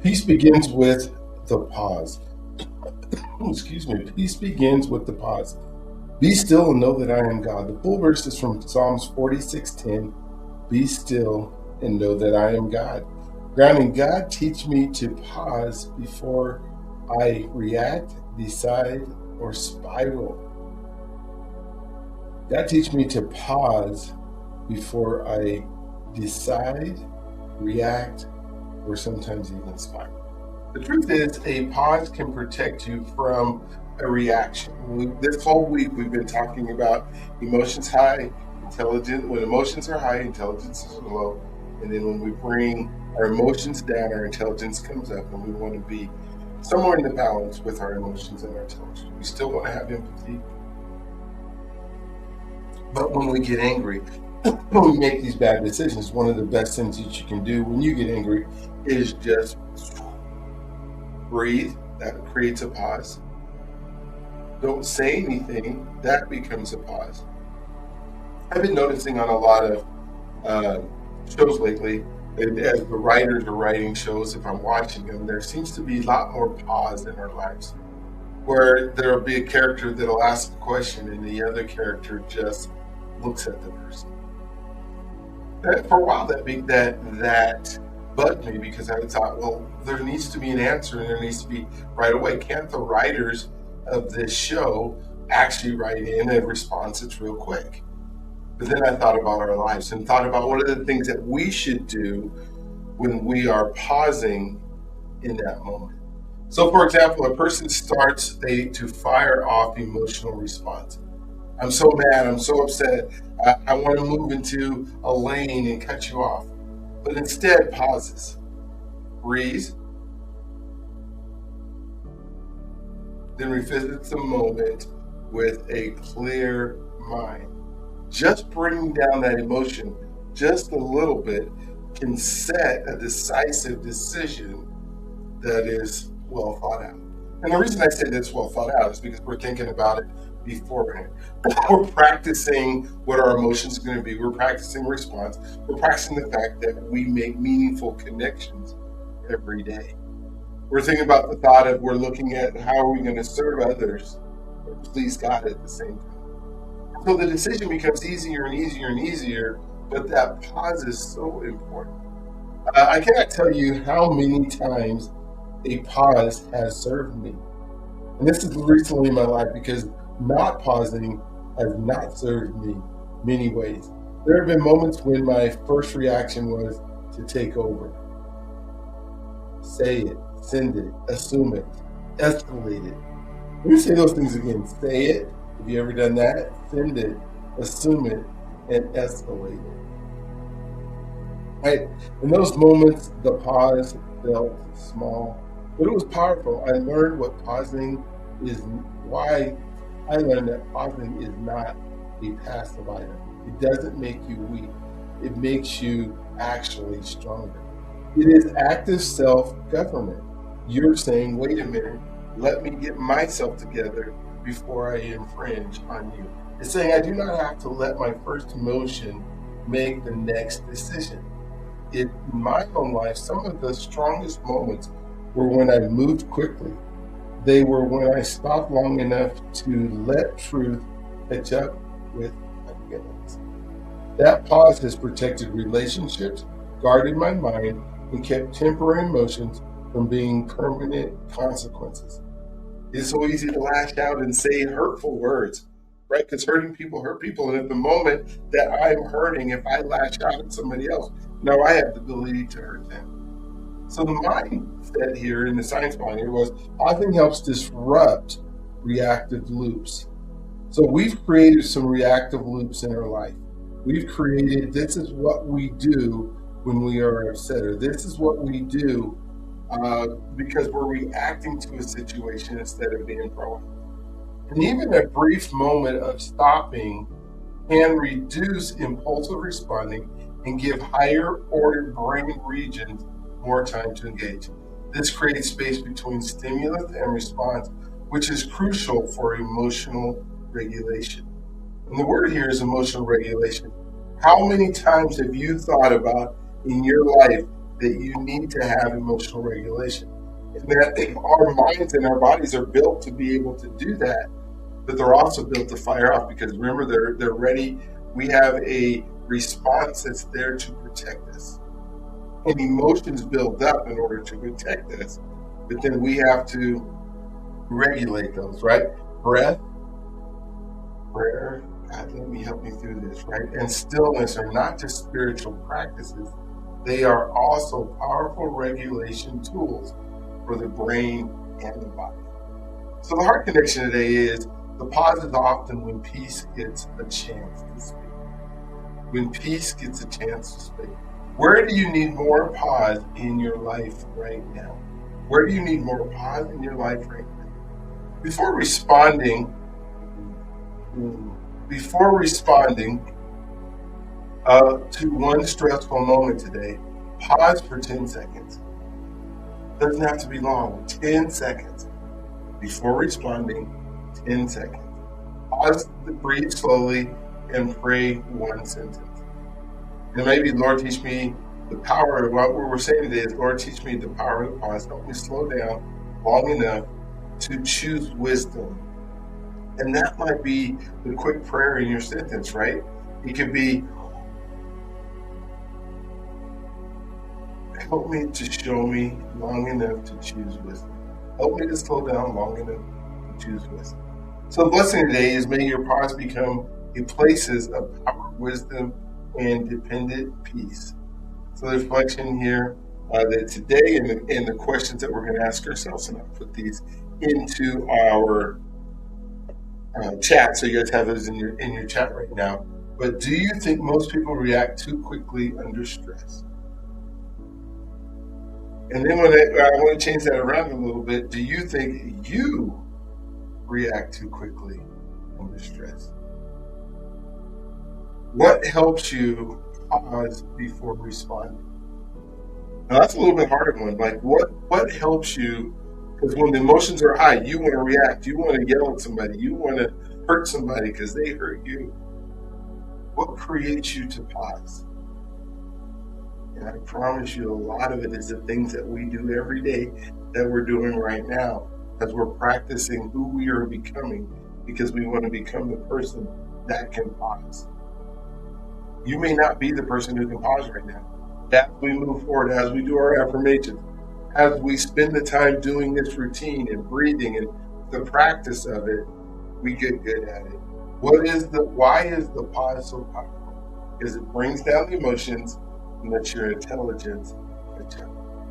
Peace begins with the pause. Excuse me. Peace begins with the pause. Be still and know that I am God. The full verse is from Psalms 46:10. Be still and know that I am God. Grounding, God, teach me to pause before I react, decide, or spiral. God, teach me to pause before I decide, react, or sometimes even spiral. The truth is, a pause can protect you from a reaction. This whole week, we've been talking about emotions high, intelligence. When emotions are high, intelligence is low. And then when we bring our emotions down, our intelligence comes up, and we want to be somewhere in the balance with our emotions and our intelligence. We still want to have empathy. But when we get angry, when we make these bad decisions, one of the best things that you can do when you get angry is just breathe. That creates a pause. Don't say anything. That becomes a pause. I've been noticing on a lot of shows lately, as the writers are writing shows, if I'm watching them, there seems to be a lot more pause in our lives, where there'll be a character that'll ask a question and the other character just looks at the person. For a while, that bugged me because I thought, well, there needs to be an answer and there needs to be right away. Can't the writers of this show actually write in a response that's real quick? But then I thought about our lives and thought about what are the things that we should do when we are pausing in that moment. So, for example, a person starts to fire off emotional response. I'm so mad, I'm so upset, I want to move into a lane and cut you off. But instead pauses, breathes, then revisits the moment with a clear mind. Just bringing down that emotion just a little bit can set a decisive decision that is well thought out. And the reason I say that's well thought out is because we're thinking about it beforehand. We're practicing what our emotions are going to be. We're practicing response. We're practicing the fact that we make meaningful connections every day. We're thinking about the thought of we're looking at how are we going to serve others or please God at the same time. So the decision becomes easier and easier and easier, but that pause is so important. I cannot tell you how many times a pause has served me. And this is recently in my life because not pausing has not served me many ways. There have been moments when my first reaction was to take over. Say it, send it, assume it, escalate it. Let me say those things again. Say it. Have you ever done that? Send it, assume it, and escalate it. Right? In those moments, the pause felt small, but it was powerful. I learned what pausing is, why I learned that pausing is not a passive item. It doesn't make you weak. It makes you actually stronger. It is active self-government. You're saying, wait a minute, let me get myself together before I infringe on you. It's saying I do not have to let my first emotion make the next decision. In my own life, some of the strongest moments were when I moved quickly. They were when I stopped long enough to let truth catch up with my feelings. That pause has protected relationships, guarded my mind, and kept temporary emotions from being permanent consequences. It's so easy to lash out and say hurtful words, right? Because hurting people hurt people. And at the moment that I'm hurting, if I lash out at somebody else, now I have the ability to hurt them. So the mindset here in the science behind it was pausing helps disrupt reactive loops. So we've created some reactive loops in our life. We've created this is what we do when we are upset, or this is what we do because we're reacting to a situation instead of being proactive. And even a brief moment of stopping can reduce impulsive responding and give higher ordered brain regions more time to engage. This creates space between stimulus and response, which is crucial for emotional regulation. And the word here is emotional regulation. How many times have you thought about in your life that you need to have emotional regulation. And that our minds and our bodies are built to be able to do that, but they're also built to fire off because remember, they're ready. We have a response that's there to protect us. And emotions build up in order to protect us, but then we have to regulate those, right? Breath, prayer, God, let me help me through this, right? And stillness are not just spiritual practices, they are also powerful regulation tools for the brain and the body. So the heart connection today is the pause is often when peace gets a chance to speak. When peace gets a chance to speak. Where do you need more pause in your life right now? Where do you need more pause in your life right now? Before responding to one stressful moment today, pause for 10 seconds. Doesn't have to be long, 10 seconds. Before responding, 10 seconds. Pause, breathe slowly, and pray one sentence. And maybe, Lord, teach me the power of what we're saying today is, Lord, teach me the power of the pause. Help me slow down long enough to choose wisdom. And that might be the quick prayer in your sentence, right? It could be, help me to show me long enough to choose wisdom. Help me to slow down long enough to choose wisdom. So the blessing today is may your pause become a places of power, wisdom, and dependent peace. So the reflection here that today and the questions that we're going to ask ourselves, and I'll put these into our chat, so you guys have those in your chat right now. But do you think most people react too quickly under stress? And then I want to change that around a little bit. Do you think you react too quickly under stress? What helps you pause before responding? Now that's a little bit harder one. Like what helps you? Because when the emotions are high, you want to react. You want to yell at somebody. You want to hurt somebody because they hurt you. What creates you to pause? And I promise you, a lot of it is the things that we do every day that we're doing right now, as we're practicing who we are becoming, because we want to become the person that can pause. You may not be the person who can pause right now. As we move forward, as we do our affirmations, as we spend the time doing this routine and breathing and the practice of it, we get good at it. Why is the pause so powerful? Because it brings down the emotions and lets your intelligence catch up.